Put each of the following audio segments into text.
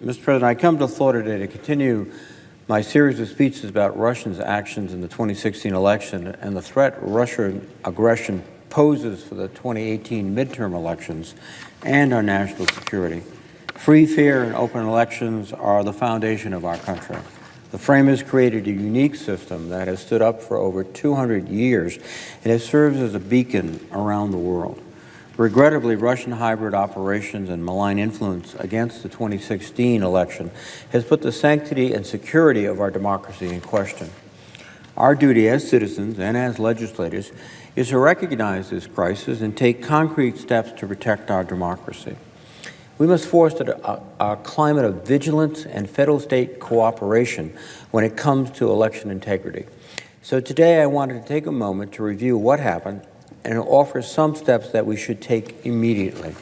Mr. President, I come to the floor today to continue my series of speeches about Russia's actions in the 2016 election and the threat Russian aggression poses for the 2018 midterm elections and our national security. Free, fair, and open elections are the foundation of our country. The framers created a unique system that has stood up for over 200 years and it serves as a beacon around the world. Regrettably, Russian hybrid operations and malign influence against the 2016 election has put the sanctity and security of our democracy in question. Our duty as citizens and as legislators is to recognize this crisis and take concrete steps to protect our democracy. We must foster a climate of vigilance and federal-state cooperation when it comes to election integrity. So today I wanted to take a moment to review what happened and offer some steps that we should take immediately.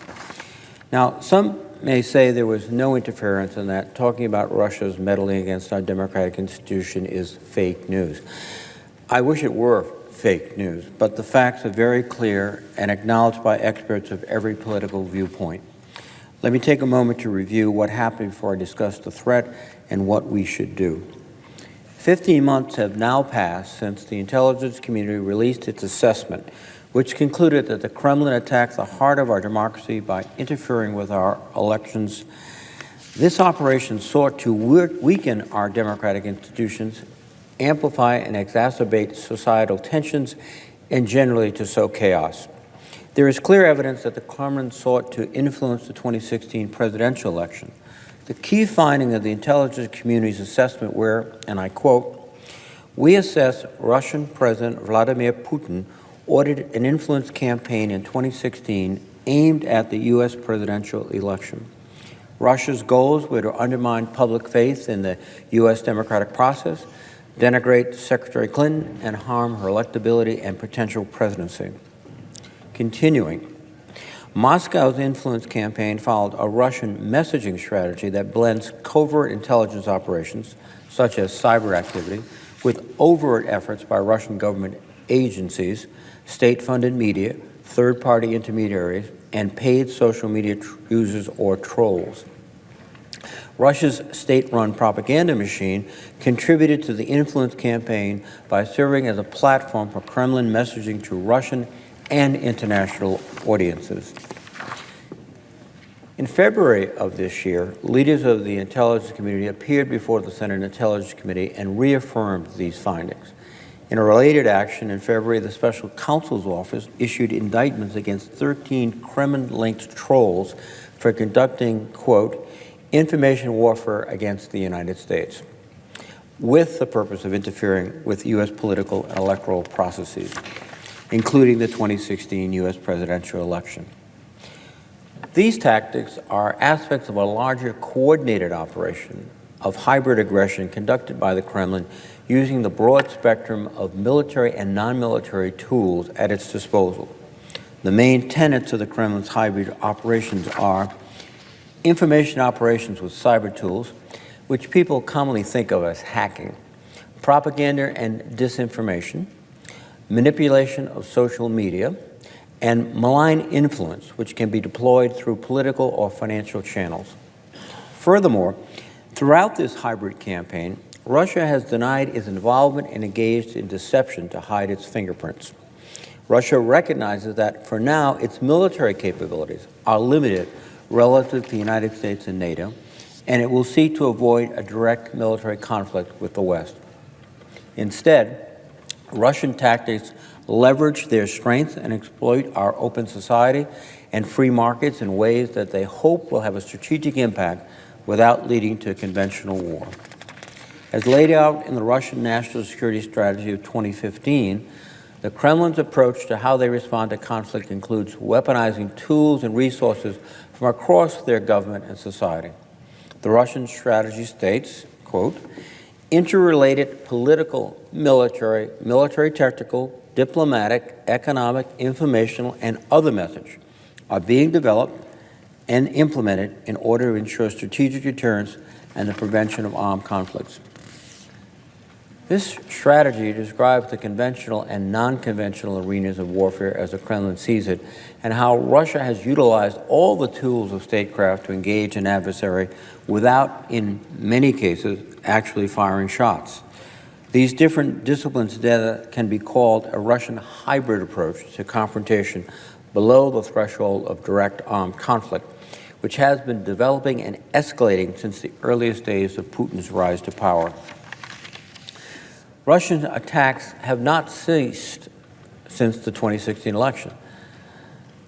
Now, some may say there was no interference and that talking about Russia's meddling against our democratic institution is fake news. I wish it were fake news, but the facts are very clear and acknowledged by experts of every political viewpoint. Let me take a moment to review what happened before I discuss the threat and what we should do. 15 months have now passed since the intelligence community released its assessment, which concluded that the Kremlin attacked the heart of our democracy by interfering with our elections. This operation sought to weaken our democratic institutions, amplify and exacerbate societal tensions, and generally to sow chaos. There is clear evidence that the Kremlin sought to influence the 2016 presidential election. The key finding of the intelligence community's assessment were, and I quote, "We assess Russian President Vladimir Putin ordered an influence campaign in 2016 aimed at the U.S. presidential election. Russia's goals were to undermine public faith in the U.S. democratic process, denigrate Secretary Clinton, and harm her electability and potential presidency." Continuing, Moscow's influence campaign followed a Russian messaging strategy that blends covert intelligence operations, such as cyber activity, with overt efforts by Russian government agencies, state-funded media, third-party intermediaries, and paid social media users or trolls. Russia's state-run propaganda machine contributed to the influence campaign by serving as a platform for Kremlin messaging to Russian and international audiences. In February of this year, leaders of the intelligence community appeared before the Senate Intelligence Committee and reaffirmed these findings. In a related action, in February, the Special Counsel's Office issued indictments against 13 Kremlin-linked trolls for conducting, quote, information warfare against the United States, with the purpose of interfering with U.S. political and electoral processes, including the 2016 U.S. presidential election. These tactics are aspects of a larger coordinated operation of hybrid aggression conducted by the Kremlin using the broad spectrum of military and non-military tools at its disposal. The main tenets of the Kremlin's hybrid operations are information operations with cyber tools, which people commonly think of as hacking, propaganda and disinformation, manipulation of social media, and malign influence, which can be deployed through political or financial channels. Furthermore, throughout this hybrid campaign, Russia has denied its involvement and engaged in deception to hide its fingerprints. Russia recognizes that, for now, its military capabilities are limited relative to the United States and NATO, and it will seek to avoid a direct military conflict with the West. Instead, Russian tactics leverage their strength and exploit our open society and free markets in ways that they hope will have a strategic impact without leading to conventional war. As laid out in the Russian National Security Strategy of 2015, the Kremlin's approach to how they respond to conflict includes weaponizing tools and resources from across their government and society. The Russian strategy states, quote, interrelated political, military technical, diplomatic, economic, informational, and other methods are being developed and implemented in order to ensure strategic deterrence and the prevention of armed conflicts. This strategy describes the conventional and non-conventional arenas of warfare as the Kremlin sees it, and how Russia has utilized all the tools of statecraft to engage an adversary without, in many cases, actually firing shots. These different disciplines together can be called a Russian hybrid approach to confrontation below the threshold of direct armed conflict, which has been developing and escalating since the earliest days of Putin's rise to power. Russian attacks have not ceased since the 2016 election.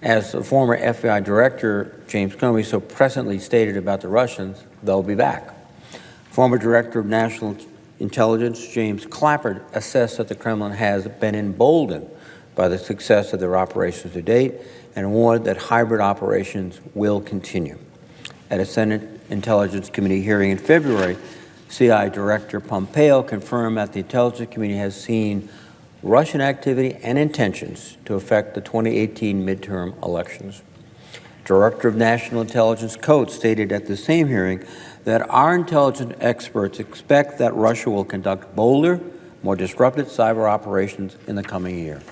As the former FBI Director James Comey so presently stated about the Russians, they'll be back. Former Director of National Intelligence James Clapper assessed that the Kremlin has been emboldened by the success of their operations to date and warned that hybrid operations will continue. At a Senate Intelligence Committee hearing in February, CIA Director Pompeo confirmed that the intelligence community has seen Russian activity and intentions to affect the 2018 midterm elections. Director of National Intelligence Coates stated at the same hearing that our intelligence experts expect that Russia will conduct bolder, more disruptive cyber operations in the coming year.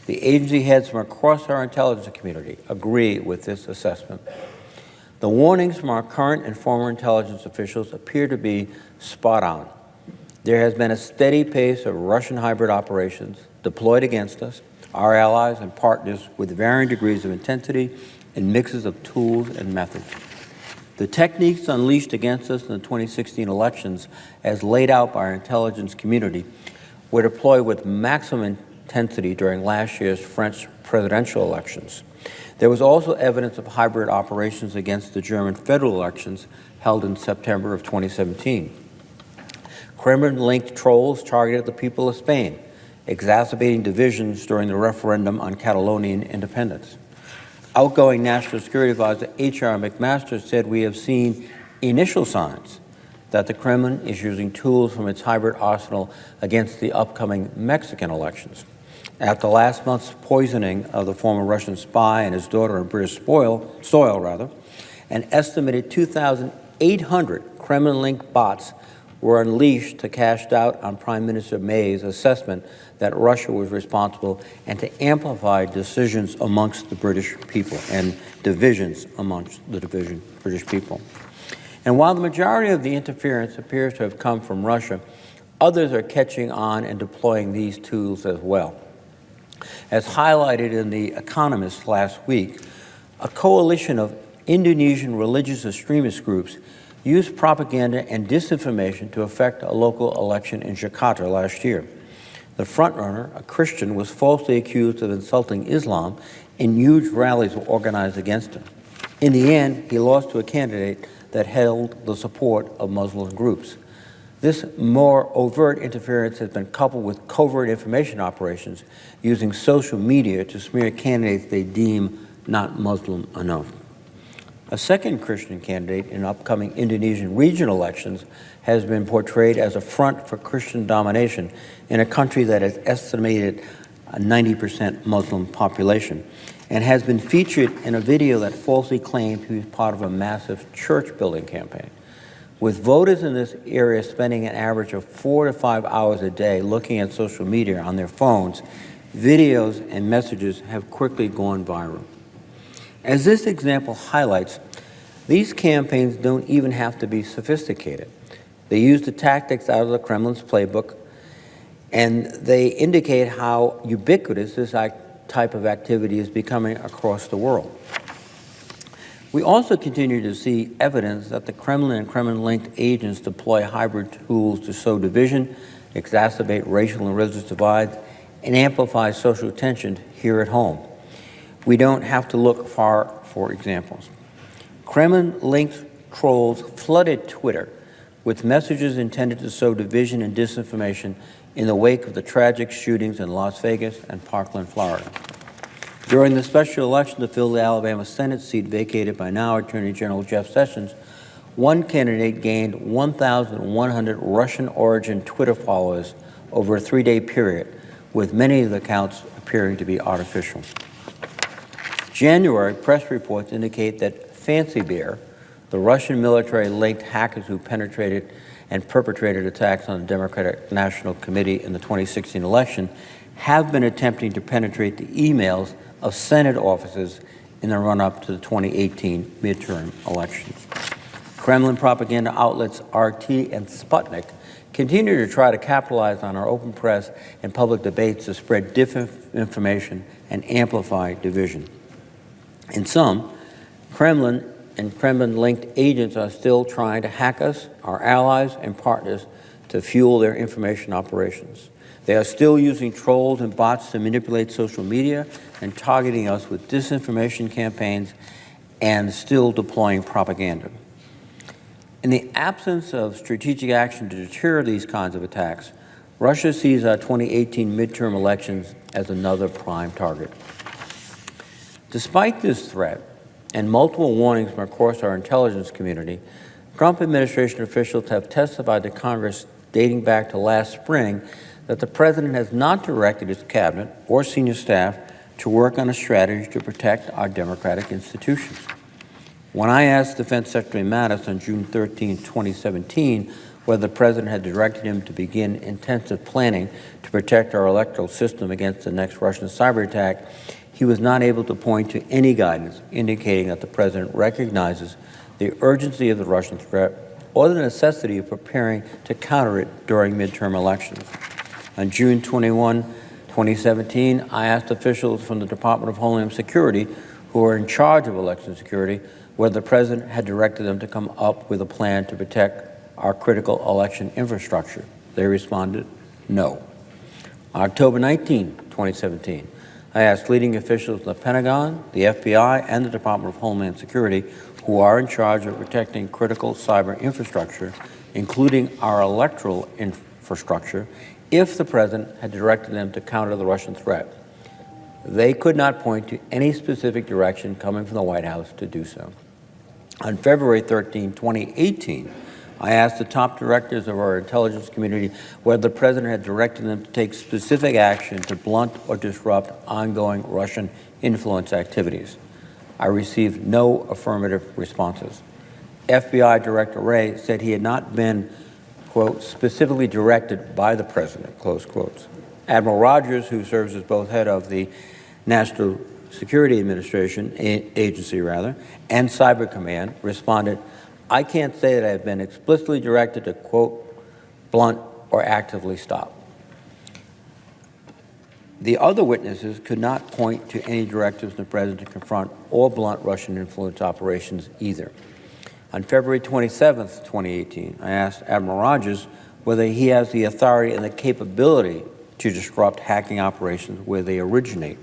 The agency heads from across our intelligence community agree with this assessment. The warnings from our current and former intelligence officials appear to be spot on. There has been a steady pace of Russian hybrid operations deployed against us, our allies and partners, with varying degrees of intensity and mixes of tools and methods. The techniques unleashed against us in the 2016 elections, as laid out by our intelligence community, were deployed with maximum intensity during last year's French presidential elections. There was also evidence of hybrid operations against the German federal elections held in September of 2017. Kremlin-linked trolls targeted the people of Spain, exacerbating divisions during the referendum on Catalonian independence. Outgoing National Security Advisor H.R. McMaster said, "We have seen initial signs that the Kremlin is using tools from its hybrid arsenal against the upcoming Mexican elections." After last month's poisoning of the former Russian spy and his daughter on British soil, an estimated 2,800 Kremlin-linked bots were unleashed to cast doubt on Prime Minister May's assessment that Russia was responsible and to amplify decisions amongst the British people and divisions amongst the British people. And while the majority of the interference appears to have come from Russia, others are catching on and deploying these tools as well. As highlighted in The Economist last week, a coalition of Indonesian religious extremist groups used propaganda and disinformation to affect a local election in Jakarta last year. The frontrunner, a Christian, was falsely accused of insulting Islam, and huge rallies were organized against him. In the end, he lost to a candidate that held the support of Muslim groups. This more overt interference has been coupled with covert information operations using social media to smear candidates they deem not Muslim enough. A second Christian candidate in upcoming Indonesian regional elections has been portrayed as a front for Christian domination in a country that has estimated a 90% Muslim population, and has been featured in a video that falsely claimed he was part of a massive church-building campaign. With voters in this area spending an average of 4 to 5 hours a day looking at social media on their phones, videos and messages have quickly gone viral. As this example highlights, these campaigns don't even have to be sophisticated. They use the tactics out of the Kremlin's playbook, and they indicate how ubiquitous this type of activity is becoming across the world. We also continue to see evidence that the Kremlin and Kremlin-linked agents deploy hybrid tools to sow division, exacerbate racial and religious divides, and amplify social tension here at home. We don't have to look far for examples. Kremlin-linked trolls flooded Twitter with messages intended to sow division and disinformation in the wake of the tragic shootings in Las Vegas and Parkland, Florida. During the special election to fill the Alabama Senate seat vacated by now Attorney General Jeff Sessions, one candidate gained 1,100 Russian-origin Twitter followers over a 3-day period, with many of the accounts appearing to be artificial. January press reports indicate that Fancy Bear, the Russian military-linked hackers who penetrated and perpetrated attacks on the Democratic National Committee in the 2016 election have been attempting to penetrate the emails of Senate offices in the run-up to the 2018 midterm elections. Kremlin propaganda outlets RT and Sputnik continue to try to capitalize on our open press and public debates to spread disinformation and amplify division. In sum, Kremlin and Kremlin-linked agents are still trying to hack us, our allies and partners, to fuel their information operations. They are still using trolls and bots to manipulate social media and targeting us with disinformation campaigns and still deploying propaganda. In the absence of strategic action to deter these kinds of attacks, Russia sees our 2018 midterm elections as another prime target. Despite this threat and multiple warnings from across our intelligence community, Trump administration officials have testified to Congress dating back to last spring that the president has not directed his cabinet or senior staff to work on a strategy to protect our democratic institutions. When I asked Defense Secretary Mattis on June 13, 2017, whether the president had directed him to begin intensive planning to protect our electoral system against the next Russian cyber attack, he was not able to point to any guidance indicating that the president recognizes the urgency of the Russian threat or the necessity of preparing to counter it during midterm elections. On June 21, 2017, I asked officials from the Department of Homeland Security, who are in charge of election security, whether the president had directed them to come up with a plan to protect our critical election infrastructure. They responded, no. On October 19, 2017, I asked leading officials in the Pentagon, the FBI, and the Department of Homeland Security, who are in charge of protecting critical cyber infrastructure, including our electoral infrastructure, if the president had directed them to counter the Russian threat. They could not point to any specific direction coming from the White House to do so. On February 13, 2018, I asked the top directors of our intelligence community whether the president had directed them to take specific action to blunt or disrupt ongoing Russian influence activities. I received no affirmative responses. FBI Director Wray said he had not been, quote, specifically directed by the president, close quotes. Admiral Rogers, who serves as both head of the National Security Administration, agency, and Cyber Command, responded, I can't say that I have been explicitly directed to, quote, blunt or actively stop. The other witnesses could not point to any directives from the president to confront or blunt Russian influence operations either. On February 27, 2018, I asked Admiral Rogers whether he has the authority and the capability to disrupt hacking operations where they originate.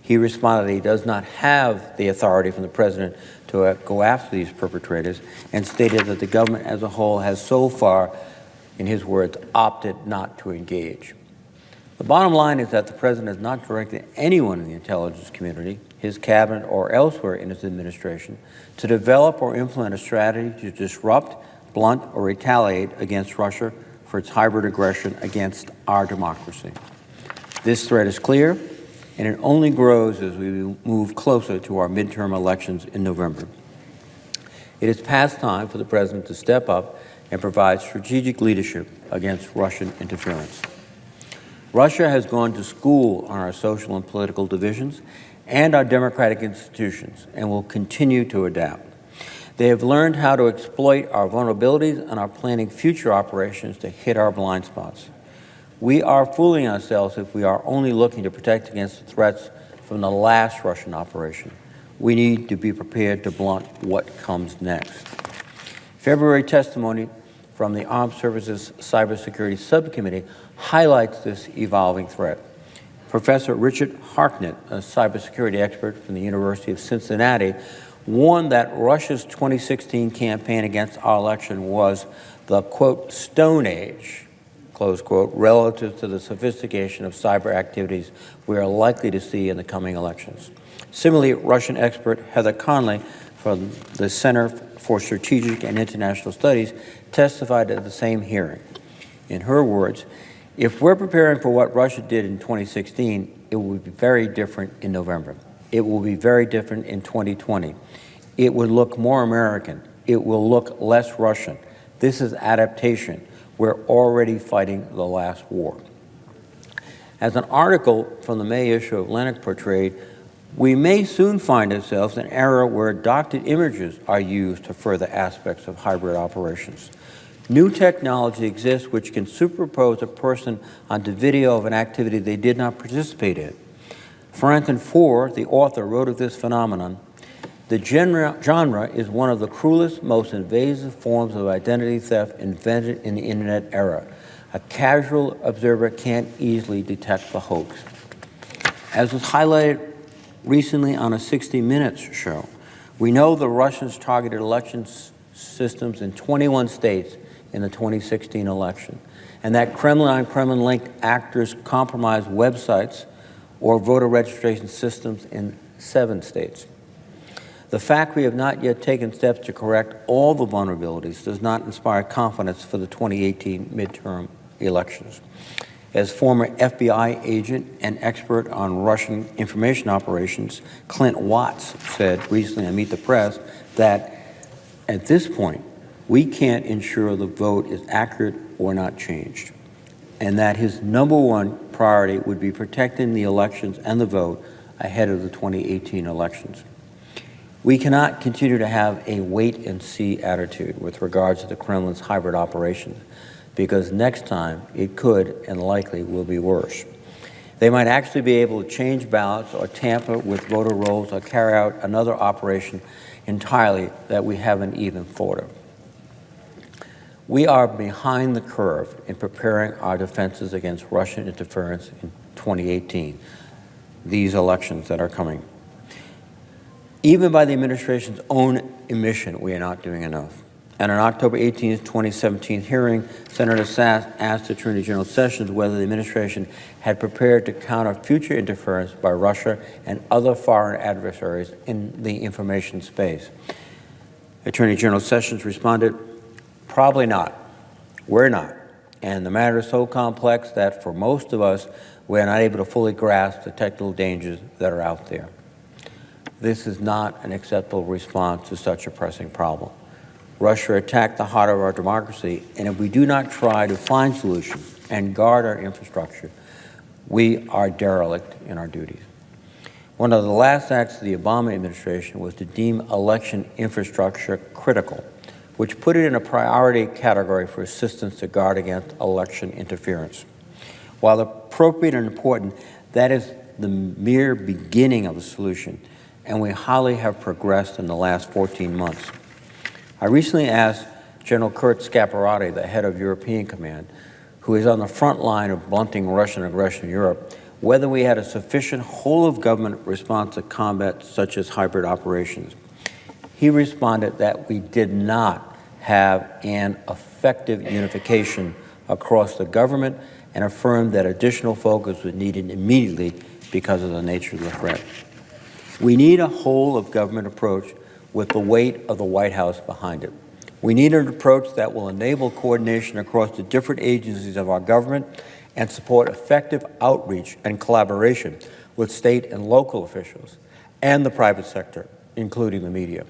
He responded that he does not have the authority from the president to go after these perpetrators and stated that the government as a whole has so far, in his words, opted not to engage. The bottom line is that the president has not directed anyone in the intelligence community, his cabinet, or elsewhere in his administration to develop or implement a strategy to disrupt, blunt, or retaliate against Russia for its hybrid aggression against our democracy. This threat is clear, and it only grows as we move closer to our midterm elections in November. It is past time for the president to step up and provide strategic leadership against Russian interference. Russia has gone to school on our social and political divisions and our democratic institutions and will continue to adapt. They have learned how to exploit our vulnerabilities and are planning future operations to hit our blind spots. We are fooling ourselves if we are only looking to protect against the threats from the last Russian operation. We need to be prepared to blunt what comes next. February testimony from the Armed Services Cybersecurity Subcommittee highlights this evolving threat. Professor Richard Harknett, a cybersecurity expert from the University of Cincinnati, warned that Russia's 2016 campaign against our election was the, quote, Stone Age, close quote, relative to the sophistication of cyber activities we are likely to see in the coming elections. Similarly, Russian expert Heather Conley from the Center for Strategic and International Studies testified at the same hearing. In her words, if we're preparing for what Russia did in 2016, it will be very different in November. It will be very different in 2020. It would look more American. it will look less Russian. This is adaptation. We're already fighting the last war. As an article from the May issue of Atlantic portrayed, we may soon find ourselves in an era where adopted images are used to further aspects of hybrid operations. New technology exists which can superpose a person onto video of an activity they did not participate in. Franklin Foer, the author, wrote of this phenomenon, "The genre is one of the cruelest, most invasive forms of identity theft invented in the internet era. A casual observer can't easily detect the hoax." As was highlighted recently on a 60 Minutes show, we know the Russians targeted election systems in 21 states in the 2016 election, and that Kremlin-on-Kremlin-linked actors compromised websites or voter registration systems in 7 states. The fact we have not yet taken steps to correct all the vulnerabilities does not inspire confidence for the 2018 midterm elections. As former FBI agent and expert on Russian information operations, Clint Watts said recently on Meet the Press that at this point, we can't ensure the vote is accurate or not changed, and that his number one priority would be protecting the elections and the vote ahead of the 2018 elections. We cannot continue to have a wait-and-see attitude with regards to the Kremlin's hybrid operations, because next time it could and likely will be worse. They might actually be able to change ballots or tamper with voter rolls or carry out another operation entirely that we haven't even thought of. We are behind the curve in preparing our defenses against Russian interference in 2018, these elections that are coming. Even by the administration's own admission, we are not doing enough. At an October 18, 2017 hearing, Senator Sasse asked Attorney General Sessions whether the administration had prepared to counter future interference by Russia and other foreign adversaries in the information space. Attorney General Sessions responded, "Probably not. We're not. And the matter is so complex that for most of us, we're not able to fully grasp the technical dangers that are out there." This is not an acceptable response to such a pressing problem. Russia attacked the heart of our democracy, and if we do not try to find solutions and guard our infrastructure, we are derelict in our duties. One of the last acts of the Obama administration was to deem election infrastructure critical, which put it in a priority category for assistance to guard against election interference. While appropriate and important, that is the mere beginning of a solution, and we highly have progressed in the last 14 months. I recently asked General Kurt Scaparrotti, the head of European Command, who is on the front line of blunting Russian aggression in Europe, whether we had a sufficient whole-of-government response to combat such as hybrid operations. He responded that we did not have an effective unification across the government and affirmed that additional focus was needed immediately because of the nature of the threat. We need a whole-of-government approach with the weight of the White House behind it. We need an approach that will enable coordination across the different agencies of our government and support effective outreach and collaboration with state and local officials and the private sector, including the media.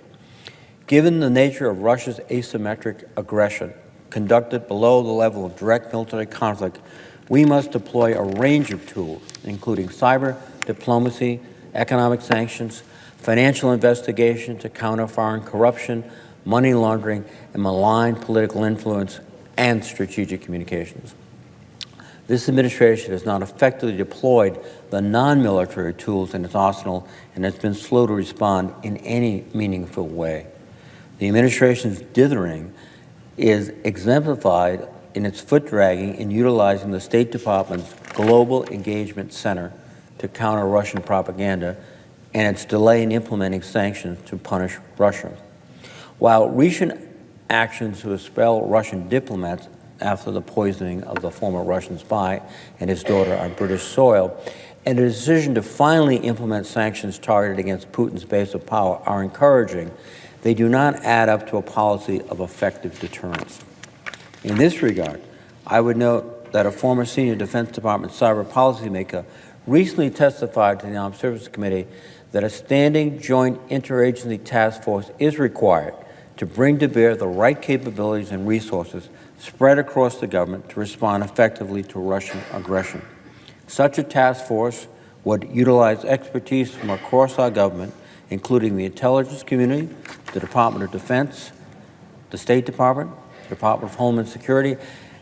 Given the nature of Russia's asymmetric aggression conducted below the level of direct military conflict, we must deploy a range of tools, including cyber, diplomacy, economic sanctions, financial investigation to counter foreign corruption, money laundering, and malign political influence, and strategic communications. This administration has not effectively deployed the non-military tools in its arsenal and has been slow to respond in any meaningful way. The administration's dithering is exemplified in its foot-dragging in utilizing the State Department's Global Engagement Center to counter Russian propaganda and its delay in implementing sanctions to punish Russia. While recent actions to expel Russian diplomats after the poisoning of the former Russian spy and his daughter on British soil, and a decision to finally implement sanctions targeted against Putin's base of power are encouraging, they do not add up to a policy of effective deterrence. In this regard, I would note that a former senior Defense Department cyber policymaker recently testified to the Armed Services Committee that a standing joint interagency task force is required to bring to bear the right capabilities and resources spread across the government to respond effectively to Russian aggression. Such a task force would utilize expertise from across our government, including the intelligence community, the Department of Defense, the State Department, the Department of Homeland Security,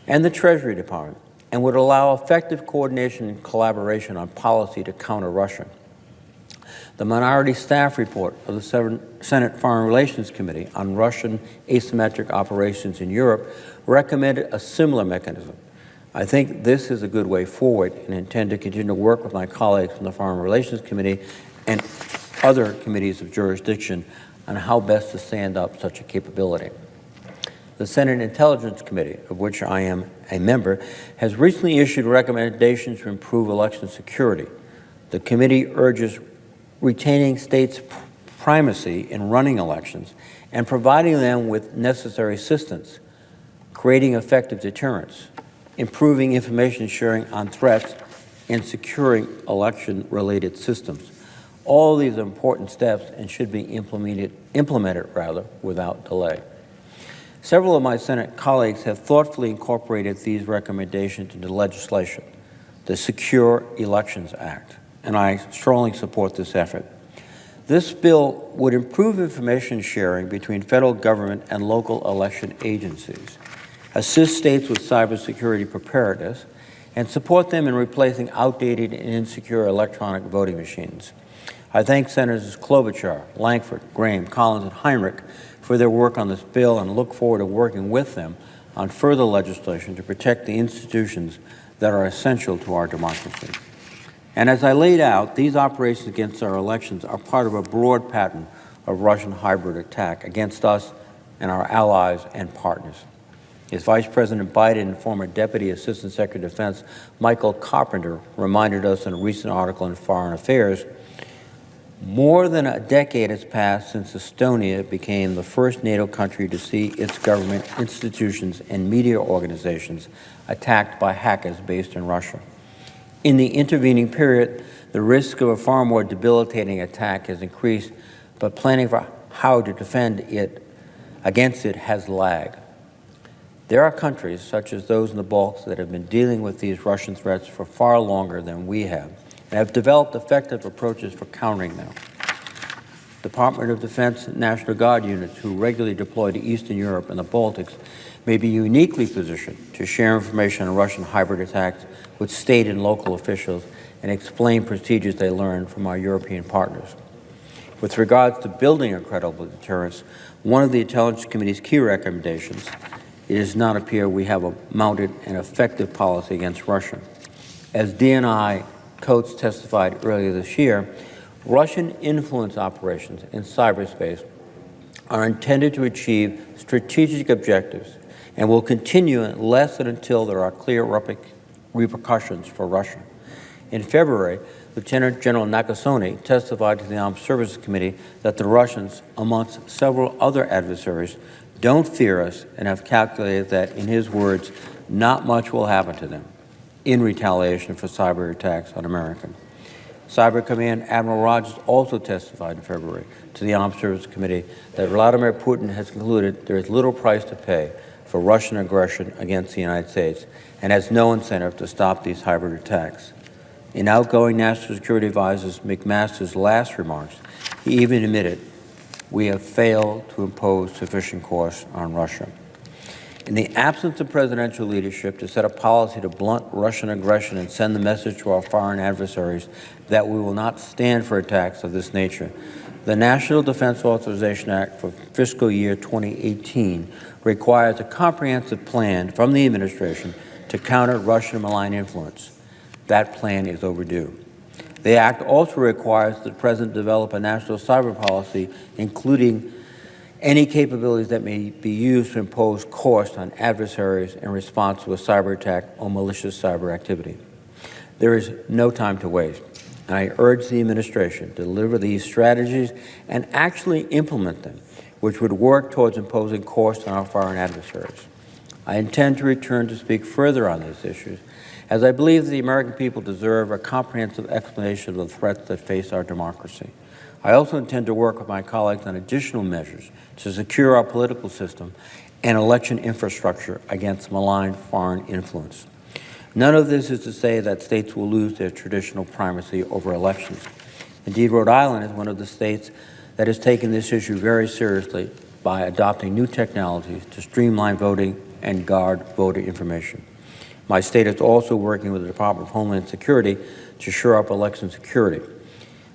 and the Treasury Department, and would allow effective coordination and collaboration on policy to counter Russia. The minority staff report of the Senate Foreign Relations Committee on Russian asymmetric operations in Europe recommended a similar mechanism. I think this is a good way forward and intend to continue to work with my colleagues from the Foreign Relations Committee and other committees of jurisdiction on how best to stand up such a capability. The Senate Intelligence Committee, of which I am a member, has recently issued recommendations to improve election security. The committee urges retaining states' primacy in running elections and providing them with necessary assistance, creating effective deterrence, improving information sharing on threats, and securing election-related systems. All these are important steps and should be implemented without delay. Several of my Senate colleagues have thoughtfully incorporated these recommendations into legislation, the Secure Elections Act, and I strongly support this effort. This bill would improve information sharing between federal government and local election agencies, assist states with cybersecurity preparedness, and support them in replacing outdated and insecure electronic voting machines. I thank Senators Klobuchar, Lankford, Graham, Collins, and Heinrich for their work on this bill and look forward to working with them on further legislation to protect the institutions that are essential to our democracy. And as I laid out, these operations against our elections are part of a broad pattern of Russian hybrid attack against us and our allies and partners. As Vice President Biden and former Deputy Assistant Secretary of Defense Michael Carpenter reminded us in a recent article in Foreign Affairs, more than a decade has passed since Estonia became the first NATO country to see its government, institutions, and media organizations attacked by hackers based in Russia. In the intervening period, the risk of a far more debilitating attack has increased, but planning for how to defend against it has lagged. There are countries, such as those in the Balkans, that have been dealing with these Russian threats for far longer than we have, and have developed effective approaches for countering them. Department of Defense National Guard units who regularly deploy to Eastern Europe and the Baltics may be uniquely positioned to share information on Russian hybrid attacks with state and local officials and explain procedures they learned from our European partners. With regards to building a credible deterrence, one of the Intelligence Committee's key recommendations, it does not appear we have a mounted and effective policy against Russia. As DNI Coates testified earlier this year, Russian influence operations in cyberspace are intended to achieve strategic objectives and will continue unless and until there are clear repercussions for Russia. In February, Lieutenant General Nakasone testified to the Armed Services Committee that the Russians, amongst several other adversaries, don't fear us and have calculated that, in his words, not much will happen to them in retaliation for cyber attacks on America. Cyber Command Admiral Rogers also testified in February to the Armed Services Committee that Vladimir Putin has concluded there is little price to pay for Russian aggression against the United States and has no incentive to stop these hybrid attacks. In outgoing National Security Advisor McMaster's last remarks, he even admitted, "We have failed to impose sufficient costs on Russia." In the absence of presidential leadership to set a policy to blunt Russian aggression and send the message to our foreign adversaries that we will not stand for attacks of this nature, the National Defense Authorization Act for fiscal year 2018 requires a comprehensive plan from the administration to counter Russian malign influence. That plan is overdue. The act also requires that the President develop a national cyber policy, including any capabilities that may be used to impose costs on adversaries in response to a cyber attack or malicious cyber activity. There is no time to waste, and I urge the administration to deliver these strategies and actually implement them, which would work towards imposing costs on our foreign adversaries. I intend to return to speak further on these issues, as I believe the American people deserve a comprehensive explanation of the threats that face our democracy. I also intend to work with my colleagues on additional measures to secure our political system and election infrastructure against malign foreign influence. None of this is to say that states will lose their traditional primacy over elections. Indeed, Rhode Island is one of the states that has taken this issue very seriously by adopting new technologies to streamline voting and guard voter information. My state is also working with the Department of Homeland Security to shore up election security.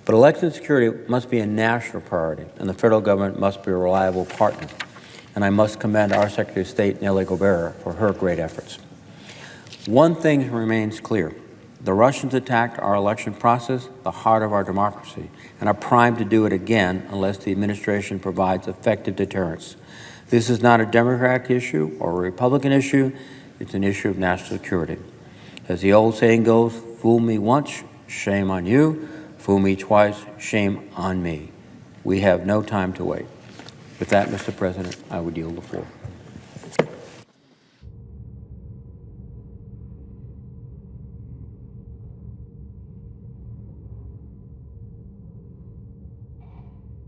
But election security must be a national priority, and the federal government must be a reliable partner. And I must commend our Secretary of State, Nellie Gorbea, for her great efforts. One thing remains clear. The Russians attacked our election process, the heart of our democracy, and are primed to do it again unless the administration provides effective deterrence. This is not a Democratic issue or a Republican issue. It's an issue of national security. As the old saying goes, fool me once, shame on you. Fool me twice, shame on me. We have no time to wait. With that, Mr. President, I would yield the floor.